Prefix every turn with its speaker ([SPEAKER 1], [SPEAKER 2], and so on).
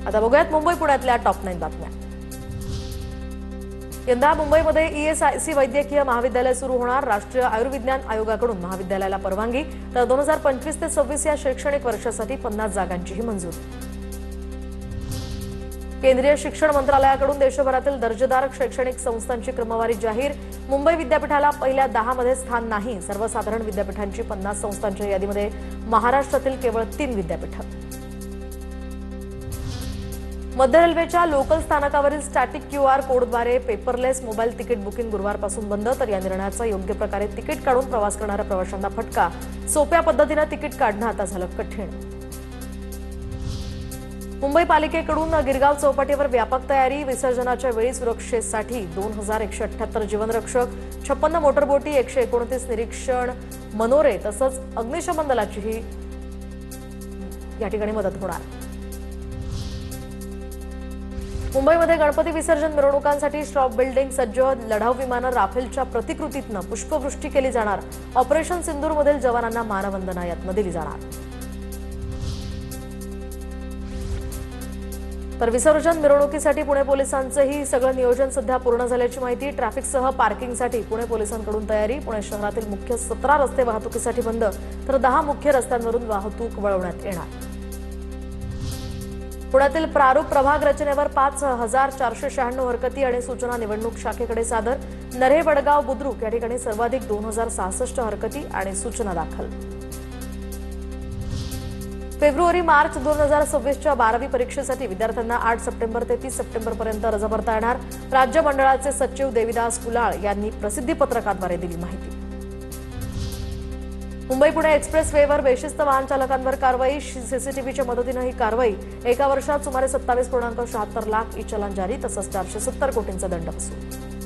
[SPEAKER 1] आता बघूयात मुंबई पुण्यातल्या टॉप 9 बातम्या। यंदा मुंबईमध्ये ईएसआयसी वैद्यकीय महाविद्यालय सुरू होणार। राष्ट्रीय आयुर्विज्ञान आयोगाकडून महाविद्यालयाला परवानगी, तर 2025 ते 26 या शैक्षणिक वर्षासाठी 50 जागांचीही मंजुरी। केंद्रीय शिक्षण मंत्रालयाकडून देशभरातील दर्जेदार शैक्षणिक संस्थांची क्रमवारी जाहीर। मुंबई विद्यापीठाला पहिल्या 10 मध्ये स्थान नाही। सर्वसाधारण विद्यापीठांची 50 संस्थांच्या यादीमध्ये महाराष्ट्रातील केवळ 3 विद्यापीठं। मध्य रेल्वेच्या लोकल स्थानकावरील स्टॅटिक QR कोडद्वारे पेपरलेस मोबाईल तिकीट बुकिंग गुरुवारपासून बंद। तर या निर्णयाचा योग्य प्रकारे तिकीट काढून प्रवास करणाऱ्या प्रवाशांना फटका। सोप्या पद्धतीने तिकीट काढणं आता झालं कठीण। मुंबई पालिकेकडून गिरगाव चौपाटीवर व्यापक तयारी। विसर्जनाच्या वेळी सुरक्षेसाठी 2178 जीवनरक्षक, 56 मोटरबोटी, 129 निरीक्षण मनोरे तसंच अग्निशमन दलाचीही या ठिकाणी मदत होणार। मुंबईमध्ये गणपती विसर्जन मिरवणुकांसाठी स्टॉप बिल्डिंग सज्ज। लढाऊ विमानं राफेलच्या प्रतिकृतीतनं पुष्पवृष्टी केली जाणार। ऑपरेशन सिंदूरमधील जवानांना मानवंदना यातनं दिली जाणार। तर विसर्जन मिरवणुकीसाठी पुणे पोलिसांचंही सगळं नियोजन सध्या पूर्ण झाल्याची माहिती। ट्रॅफिकसह पार्किंगसाठी पुणे पोलिसांकडून तयारी। पुणे शहरातील मुख्य 17 रस्ते वाहतुकीसाठी बंद, तर 10 मुख्य रस्त्यांवरून वाहतूक वळवण्यात येणार। पुण्यातील प्रारूप प्रभाग रचनेवर 5496 हरकती आणि सूचना निवडणूक शाखेकडे सादर। नरे, वडगाव, बुद्रुक या ठिकाणी सर्वाधिक 2066 हरकती आणि सूचना दाखल। फेब्रुवारी-मार्च 2026च्या 12वी परीक्षेसाठी विद्यार्थ्यांना 8 सप्टेंबर ते 30 सप्टेंबरपर्यंत अर्ज भरता येणार। राज्य मंडळाचे सचिव देविदास कुलाळ यांनी प्रसिद्धी पत्रकाद्वारे दिली माहिती। मुंबई पुणे एक्सप्रेस वेवर बेशिस्त वाहन चालकांवर कारवाई। सीसीटीव्हीच्या मदतीनं ही कारवाई। एका वर्षात सुमारे 27.76 लाख ई चलन जारी, तसंच 470 कोटींचा दंड वसूल।